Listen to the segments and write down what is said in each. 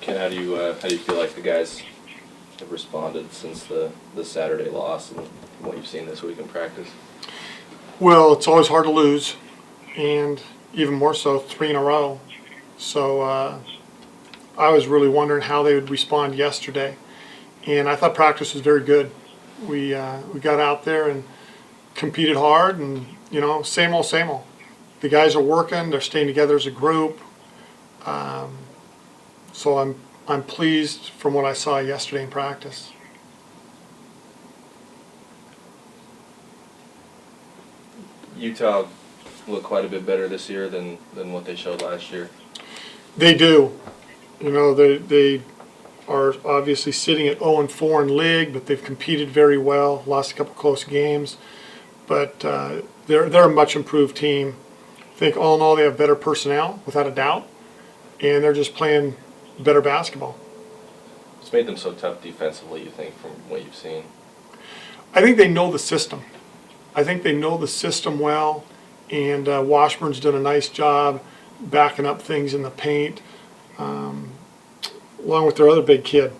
Ken, how do you feel like the guys have responded since the Saturday loss and what you've seen this week in practice? Well, it's always hard to lose, and even more so 3 in a row. So I was really wondering how they would respond yesterday, and I thought practice was very good. We got out there and competed hard, and same old, same old. The guys are working; they're staying together as a group. So I'm pleased from what I saw yesterday in practice. Utah look quite a bit better this year than what they showed last year. They do. They are obviously sitting at 0-4 in league, but they've competed very well. Lost a couple close games, but they're a much improved team. I think all in all they have better personnel, without a doubt, and they're just playing better basketball. It's made them so tough defensively, you think, from what you've seen? I think they know the system. I think they know the system well, and Washburn's done a nice job backing up things in the paint, along with their other big kid,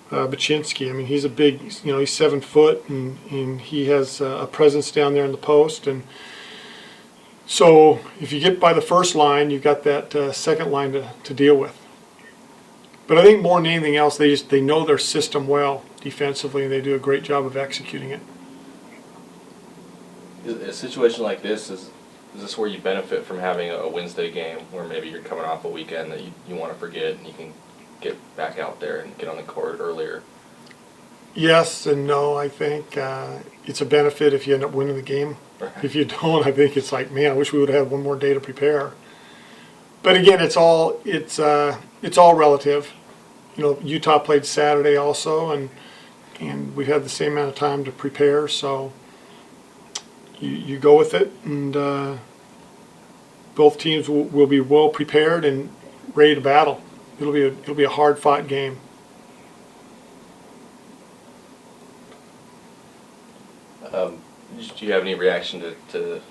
Baczynski. I mean, he's a big, he's 7 foot, and he has a presence down there in the post. And so if you get by the first line, you've got that second line to deal with. But I think more than anything else, they know their system well defensively, and they do a great job of executing it. A situation like this, is this where you benefit from having a Wednesday game where maybe you're coming off a weekend that you want to forget and you can get back out there and get on the court earlier? Yes and no. I think it's a benefit if you end up winning the game. If you don't, I think it's like, man, I wish we would have had one more day to prepare. But again, it's all relative. Utah played Saturday also, and we had the same amount of time to prepare. So you go with it, and both teams will be well prepared and ready to battle. It'll be a hard fought game. Do you have any reaction to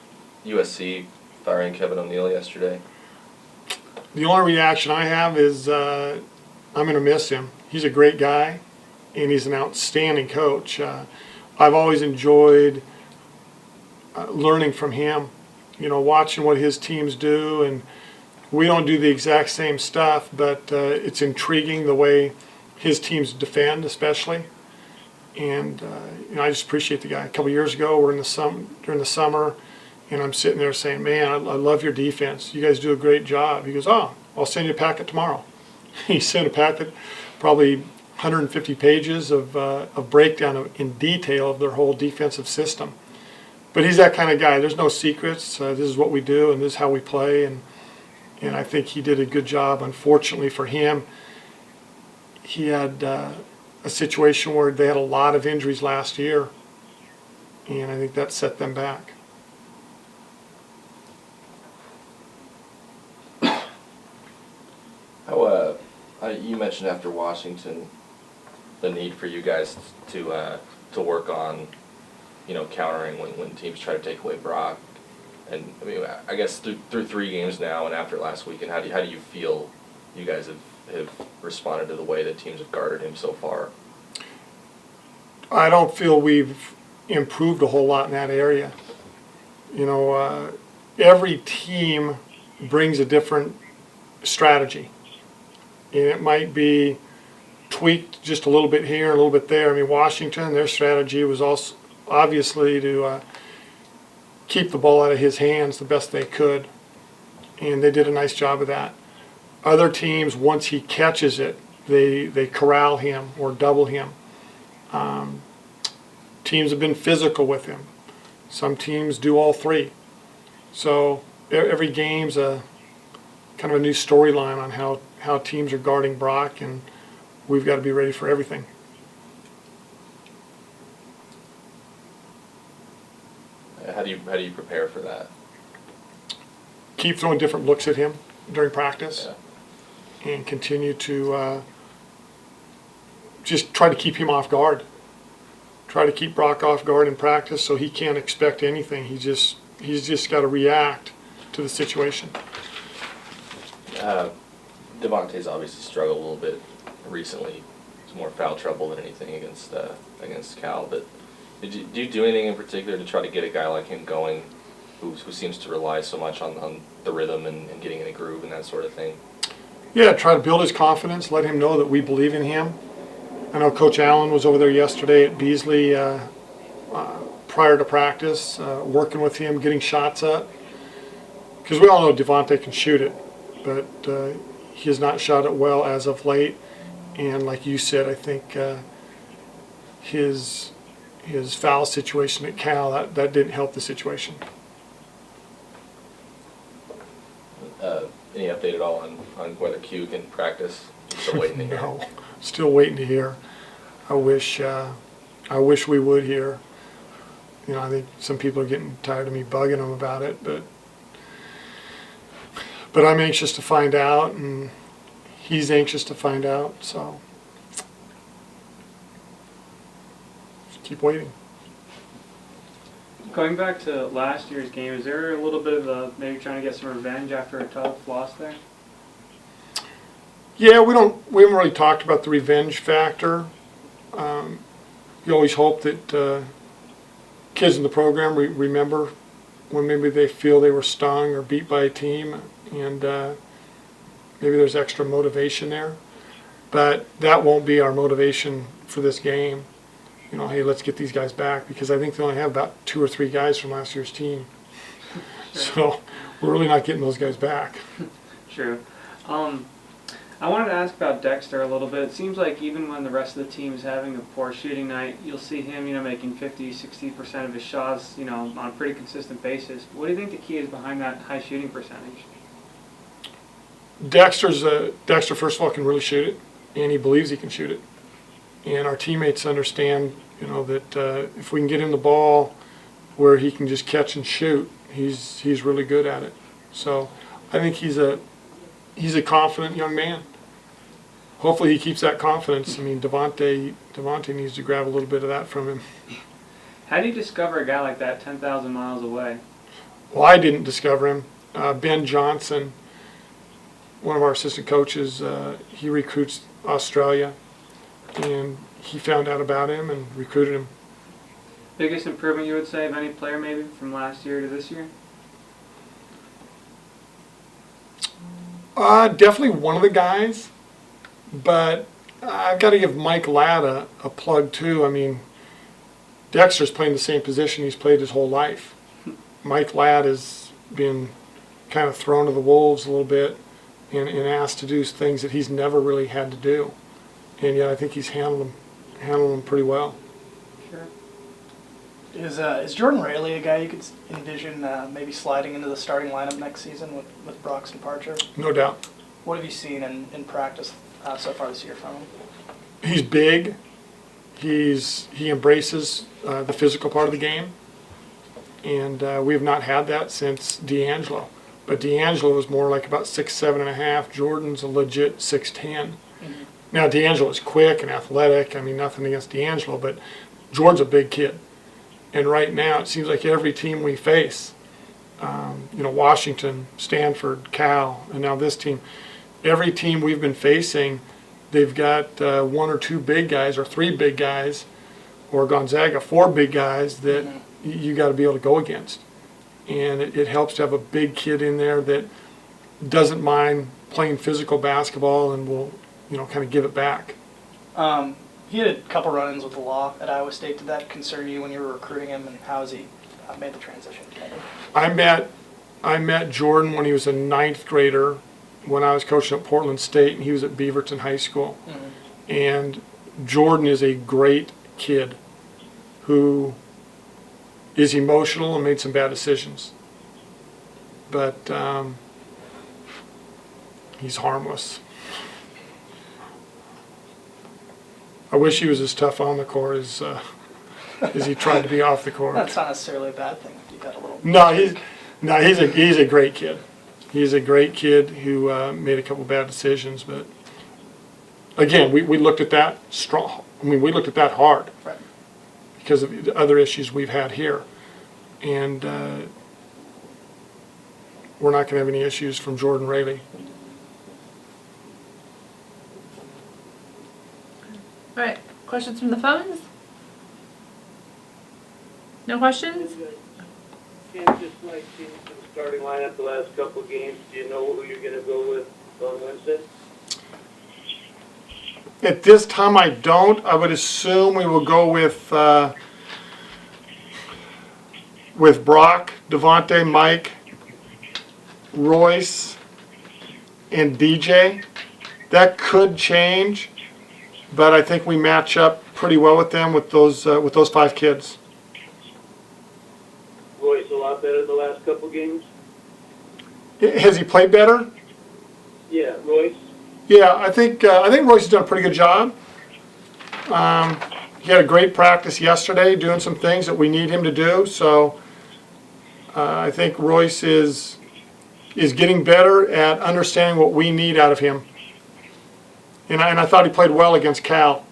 USC firing Kevin O'Neal yesterday? The only reaction I have is I'm going to miss him. He's a great guy, and he's an outstanding coach. I've always enjoyed learning from him, watching what his teams do. And we don't do the exact same stuff, but it's intriguing the way his teams defend, especially. And I just appreciate the guy. A couple of years ago, we're during the summer, and I'm sitting there saying, man, I love your defense. You guys do a great job. He goes, oh, I'll send you a packet tomorrow. He sent a packet, probably 150 pages of breakdown in detail of their whole defensive system. But he's that kind of guy. There's no secrets. This is what we do, and this is how we play. And I think he did a good job. Unfortunately for him, he had a situation where they had a lot of injuries last year, and I think that set them back. You mentioned after Washington the need for you guys to work on, countering when teams try to take away Brock. And I mean, I guess through 3 games now and after last weekend, how do you feel you guys have responded to the way that teams have guarded him so far? I don't feel we've improved a whole lot in that area. Every team brings a different strategy, and it might be tweaked just a little bit here, a little bit there. I mean, Washington, their strategy was also obviously to keep the ball out of his hands the best they could, and they did a nice job of that. Other teams, once he catches it, they corral him or double him. Teams have been physical with him. Some teams do all 3. So every game's a kind of a new storyline on how teams are guarding Brock, and we've got to be ready for everything. How do you prepare for that? Keep throwing different looks at him during practice, yeah. And continue to just try to keep him off guard. Try to keep Brock off guard in practice so he can't expect anything. He's just got to react to the situation. Devontae's obviously struggled a little bit recently. It's more foul trouble than anything against Cal. But do you do anything in particular to try to get a guy like him going, who seems to rely so much on the rhythm and getting in a groove and that sort of thing? Yeah, try to build his confidence, let him know that we believe in him. I know Coach Allen was over there yesterday at Beasley prior to practice, working with him, getting shots up. Because we all know Devontae can shoot it, but he has not shot it well as of late. And like you said, I think his foul situation at Cal, that didn't help the situation. Any update at all on whether Q can practice? You're still waiting to hear. No, still waiting to hear. I wish we would hear. You know, I think some people are getting tired of me bugging them about it, but I'm anxious to find out, and he's anxious to find out. So just keep waiting. Going back to last year's game, is there a little bit of maybe trying to get some revenge after a tough loss there? Yeah, we haven't really talked about the revenge factor. You always hope that kids in the program remember when maybe they feel they were stung or beat by a team, and maybe there's extra motivation there. But that won't be our motivation for this game. You know, hey, let's get these guys back, because I think they only have about 2 or 3 guys from last year's team. Sure. So we're really not getting those guys back. True. I wanted to ask about Dexter a little bit. It seems like even when the rest of the team is having a poor shooting night, you'll see him, making 50, 60% of his shots, on a pretty consistent basis. What do you think the key is behind that high shooting percentage? Dexter, first of all, can really shoot it, and he believes he can shoot it. And our teammates understand, that if we can get him the ball where he can just catch and shoot, he's really good at it. So I think he's a confident young man. Hopefully he keeps that confidence. I mean, Devontae needs to grab a little bit of that from him. How do you discover a guy like that 10,000 miles away? Well, I didn't discover him. Ben Johnson, one of our assistant coaches, he recruits Australia, and he found out about him and recruited him. Biggest improvement you would say of any player maybe from last year to this year? Definitely one of the guys, but I've got to give Mike Ladd a plug too. I mean, Dexter's playing the same position he's played his whole life. Mike Ladd has been kind of thrown to the wolves a little bit and asked to do things that he's never really had to do. And yet I think he's handled them pretty well. Sure. Is Jordan Rayleigh a guy you could envision maybe sliding into the starting lineup next season with Brock's departure? No doubt. What have you seen in practice so far this year from him? He's big. He embraces the physical part of the game, and we have not had that since D'Angelo. But D'Angelo was more like about 6'7" and a half. Jordan's a legit 6'10". Mm-hmm. Now D'Angelo is quick and athletic. I mean, nothing against D'Angelo, but Jordan's a big kid. And right now, it seems like every team we face, Washington, Stanford, Cal, and now this team, every team we've been facing, they've got 1 or 2 big guys, or 3 big guys, or Gonzaga, 4 big guys that you got to be able to go against. And it helps to have a big kid in there that doesn't mind playing physical basketball and will, kind of give it back. He had a couple run-ins with the law at Iowa State. Did that concern you when you were recruiting him, and how has he made the transition? I met Jordan when he was a 9th grader when I was coaching at Portland State, and he was at Beaverton High School. Mm-hmm. And Jordan is a great kid who is emotional and made some bad decisions. But he's harmless. I wish he was as tough on the court as he tried to be off the court. That's not necessarily a bad thing if you got a little. No, he's a great kid. He's a great kid who made a couple bad decisions, but again, we looked at that strong. I mean, we looked at that hard, Right. Because of the other issues we've had here, and we're not going to have any issues from Jordan Rayleigh. All right, questions from the phones? No questions? Ken, just like in the starting lineup the last couple of games, do you know who you're going to go with on Wednesday? At this time, I don't. I would assume we will go with Brock, Devontae, Mike, Royce, and DJ. That could change, but I think we match up pretty well with them with those 5 kids. Royce a lot better the last couple of games? Has he played better? Yeah, Royce. Yeah, I think Royce has done a pretty good job. He had a great practice yesterday, doing some things that we need him to do. So I think Royce is getting better at understanding what we need out of him. And I thought he played well against Cal.